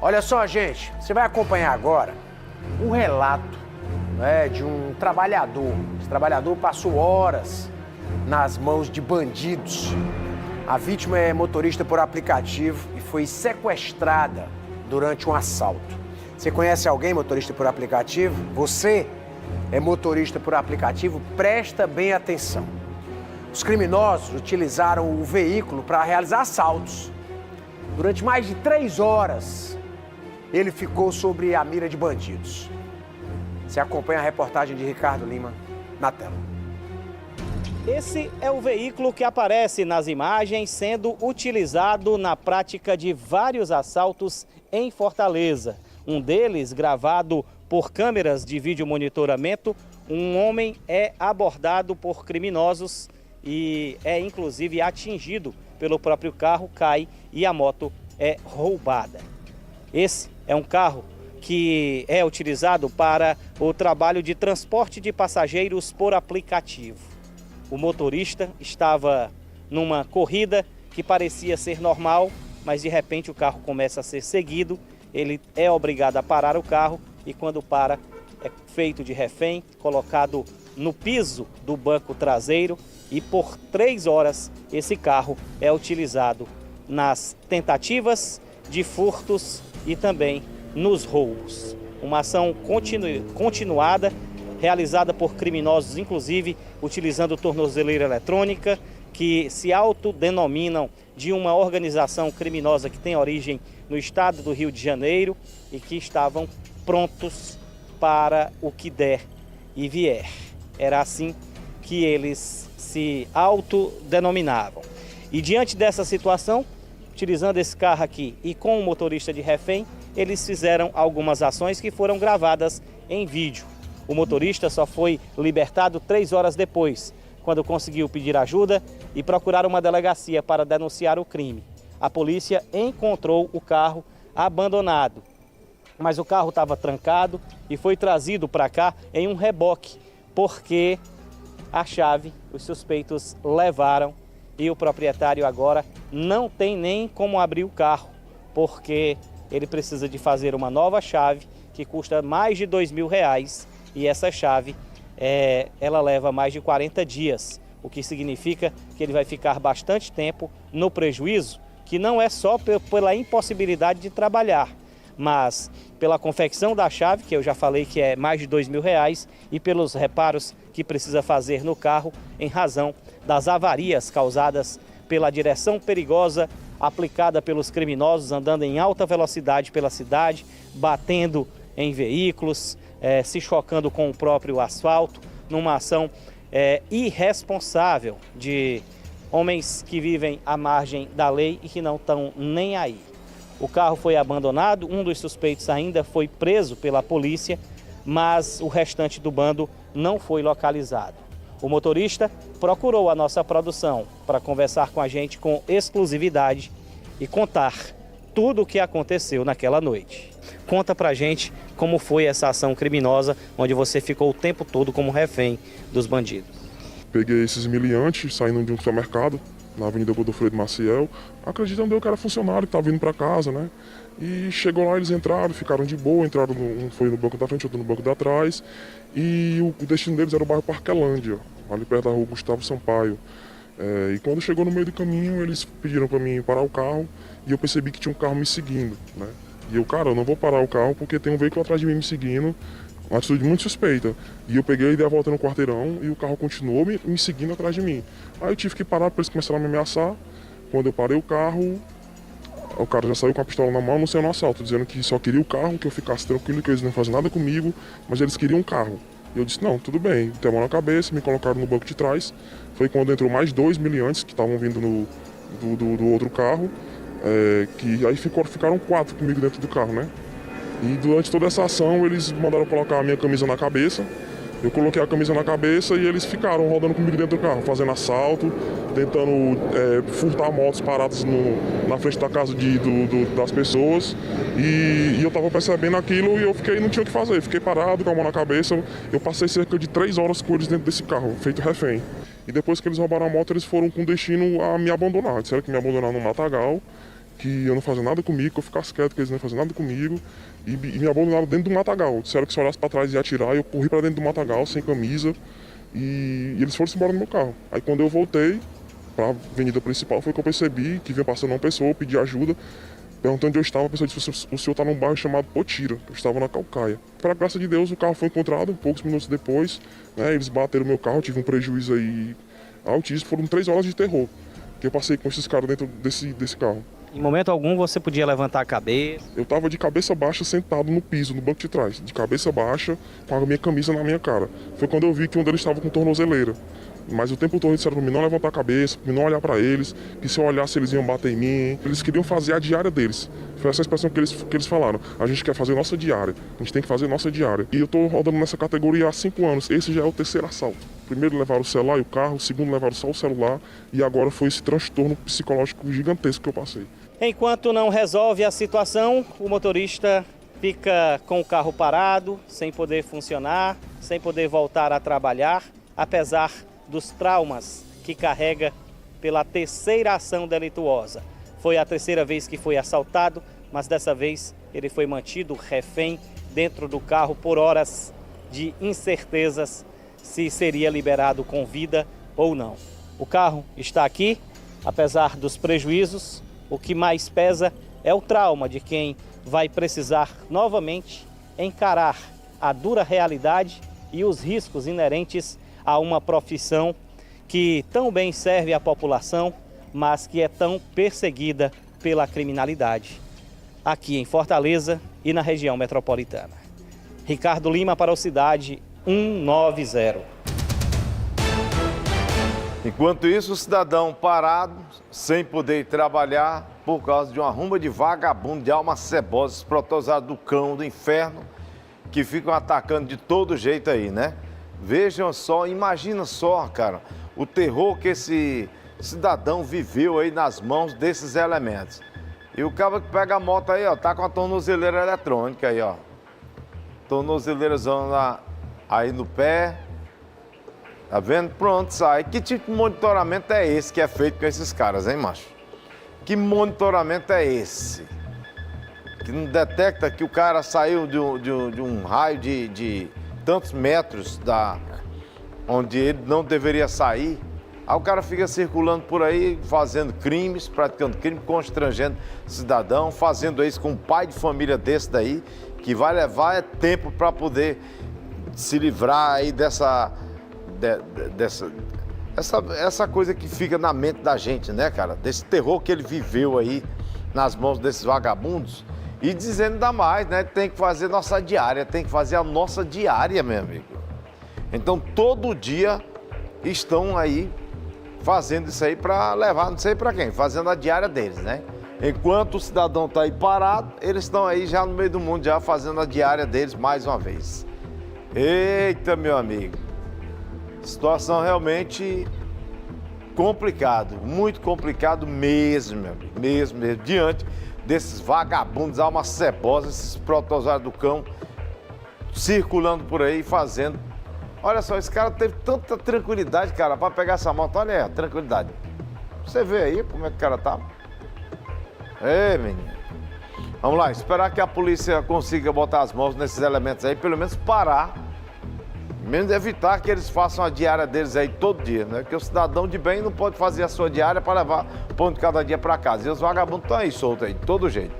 Olha só, gente, você vai acompanhar agora um relato, né, de um trabalhador. Esse trabalhador passou horas nas mãos de bandidos. A vítima é motorista por aplicativo e foi sequestrada durante um assalto. Você conhece alguém motorista por aplicativo? Você é motorista por aplicativo? Presta bem atenção. Os criminosos utilizaram o veículo para realizar assaltos. Durante mais de 3 horas, ele ficou sob a mira de bandidos. Você acompanha a reportagem de Ricardo Lima na tela. Esse é o veículo que aparece nas imagens sendo utilizado na prática de vários assaltos em Fortaleza. Um deles, gravado por câmeras de vídeo monitoramento, um homem é abordado por criminosos e é inclusive atingido pelo próprio carro, cai e a moto é roubada. Esse é um carro que é utilizado para o trabalho de transporte de passageiros por aplicativo. O motorista estava numa corrida que parecia ser normal, mas de repente o carro começa a ser seguido, ele é obrigado a parar o carro e quando para é feito de refém, colocado no piso do banco traseiro e por 3 horas esse carro é utilizado nas tentativas de furtos e também nos roubos. Uma ação continuada, realizada por criminosos, inclusive utilizando tornozeleira eletrônica, que se autodenominam de uma organização criminosa que tem origem no estado do Rio de Janeiro e que estavam prontos para o que der e vier. Era assim que eles se autodenominavam. E diante dessa situação, utilizando esse carro aqui e com o motorista de refém, eles fizeram algumas ações que foram gravadas em vídeo. O motorista só foi libertado 3 horas depois, quando conseguiu pedir ajuda e procurar uma delegacia para denunciar o crime. A polícia encontrou o carro abandonado, mas o carro estava trancado e foi trazido para cá em um reboque, porque a chave os suspeitos levaram e o proprietário agora não tem nem como abrir o carro, porque ele precisa de fazer uma nova chave que custa mais de R$2.000 e essa chave ela leva mais de 40 dias, o que significa que ele vai ficar bastante tempo no prejuízo, que não é só pela impossibilidade de trabalhar, mas pela confecção da chave, que eu já falei que é mais de R$2.000, e pelos reparos que precisa fazer no carro em razão das avarias causadas pela direção perigosa aplicada pelos criminosos andando em alta velocidade pela cidade, batendo em veículos, se chocando com o próprio asfalto, numa ação irresponsável de homens que vivem à margem da lei e que não estão nem aí. O carro foi abandonado, um dos suspeitos ainda foi preso pela polícia, mas o restante do bando não foi localizado. O motorista procurou a nossa produção para conversar com a gente com exclusividade e contar tudo o que aconteceu naquela noite. Conta pra gente como foi essa ação criminosa, onde você ficou o tempo todo como refém dos bandidos. Peguei esses miliantes saindo de um supermercado na Avenida Godofredo Maciel, acreditando eu que era funcionário que estava vindo para casa, né? E chegou lá, eles entraram, ficaram de boa, entraram, um foi no banco da frente, outro no banco da trás, e o destino deles era o bairro Parquelândia, ali perto da rua Gustavo Sampaio. E quando chegou no meio do caminho, eles pediram para mim parar o carro e eu percebi que tinha um carro me seguindo, né? E eu, cara, eu não vou parar o carro porque tem um veículo atrás de mim me seguindo, uma atitude muito suspeita. E eu peguei e dei a volta no quarteirão e o carro continuou me seguindo atrás de mim. Aí eu tive que parar para eles começaram a me ameaçar. Quando eu parei o carro, o cara já saiu com a pistola na mão, anunciando o assalto, dizendo que só queria o carro, que eu ficasse tranquilo, que eles não faziam nada comigo, mas eles queriam um carro. E eu disse, não, tudo bem, tem a mão na cabeça, me colocaram no banco de trás. Foi quando entrou mais 2 miliantes que estavam vindo do outro carro, que aí ficaram 4 comigo dentro do carro, né? E durante toda essa ação eles mandaram colocar a minha camisa na cabeça. Eu coloquei a camisa na cabeça e eles ficaram rodando comigo dentro do carro, fazendo assalto, tentando furtar motos paradas na frente da casa das pessoas. E eu estava percebendo aquilo e eu não tinha o que fazer. Fiquei parado com a mão na cabeça. Eu passei cerca de 3 horas com eles dentro desse carro, feito refém. E depois que eles roubaram a moto, eles foram com destino a me abandonar. Disseram que me abandonaram no matagal, que eu não fazia nada comigo, que eu ficasse quieto, que eles não faziam nada comigo, e me abandonaram dentro do matagal. Disseram que se eu olhasse para trás ia atirar, eu corri para dentro do matagal, sem camisa, e eles foram embora no meu carro. Aí quando eu voltei para a avenida principal, foi que eu percebi que vinha passando uma pessoa, eu pedi ajuda, perguntando onde eu estava, a pessoa disse: o senhor está num bairro chamado Potira, eu estava na Caucaia. Para a graça de Deus, o carro foi encontrado, poucos minutos depois, né, eles bateram meu carro, tive um prejuízo aí altíssimo, foram 3 horas de terror, que eu passei com esses caras dentro desse carro. Em momento algum você podia levantar a cabeça? Eu estava de cabeça baixa, sentado no piso, no banco de trás, de cabeça baixa, com a minha camisa na minha cara. Foi quando eu vi que um deles estava com tornozeleira. Mas o tempo todo eles disseram para mim não levantar a cabeça, para mim não olhar para eles, que se eu olhasse eles iam bater em mim. Eles queriam fazer a diária deles. Foi essa expressão que eles falaram. A gente quer fazer nossa diária, a gente tem que fazer nossa diária. E eu estou rodando nessa categoria há 5 anos. Esse já é o 3º assalto. Primeiro levaram o celular e o carro, o segundo levaram só o celular, e agora foi esse transtorno psicológico gigantesco que eu passei. Enquanto não resolve a situação, o motorista fica com o carro parado, sem poder funcionar, sem poder voltar a trabalhar, apesar dos traumas que carrega pela 3ª ação delituosa. Foi a 3ª vez que foi assaltado, mas dessa vez ele foi mantido refém dentro do carro por horas de incertezas se seria liberado com vida ou não. O carro está aqui, apesar dos prejuízos. O que mais pesa é o trauma de quem vai precisar novamente encarar a dura realidade e os riscos inerentes a uma profissão que tão bem serve à população, mas que é tão perseguida pela criminalidade, aqui em Fortaleza e na região metropolitana. Ricardo Lima para o Cidade 190. Enquanto isso, o cidadão parado, sem poder trabalhar, por causa de uma rumba de vagabundo, de almas cebosas, protozoários do cão, do inferno, que ficam atacando de todo jeito aí, né? Vejam só, imagina só, cara, o terror que esse cidadão viveu aí nas mãos desses elementos. E o cara que pega a moto aí, ó, tá com a tornozeleira eletrônica aí, ó. Tornozeleirazão aí no pé. Tá vendo? Pronto, sai. Que tipo de monitoramento é esse que é feito com esses caras, hein, macho? Que monitoramento é esse? Que não detecta que o cara saiu de um raio de tantos metros onde ele não deveria sair. Aí o cara fica circulando por aí, fazendo crimes, praticando crime, constrangendo cidadão, fazendo isso com um pai de família desse daí, que vai levar tempo para poder se livrar aí dessa coisa que fica na mente da gente, né, cara? Desse terror que ele viveu aí nas mãos desses vagabundos. E dizendo ainda mais, né? Tem que fazer nossa diária, tem que fazer a nossa diária, meu amigo. Então, todo dia estão aí fazendo isso aí para levar, não sei para quem, fazendo a diária deles, né? Enquanto o cidadão está aí parado, eles estão aí já no meio do mundo, já fazendo a diária deles mais uma vez. Eita, meu amigo. Situação realmente complicado, muito complicado mesmo, meu amigo, mesmo, diante desses vagabundos, almas cebosas, esses protozoários do cão, circulando por aí, fazendo. Olha só, esse cara teve tanta tranquilidade, cara, para pegar essa moto, olha aí, a tranquilidade. Você vê aí como é que o cara tá? Ei, menino. Vamos lá, esperar que a polícia consiga botar as mãos nesses elementos aí, pelo menos parar. Menos evitar que eles façam a diária deles aí todo dia, né? Porque o cidadão de bem não pode fazer a sua diária para levar pão de cada dia para casa. E os vagabundos estão aí soltos aí, de todo jeito.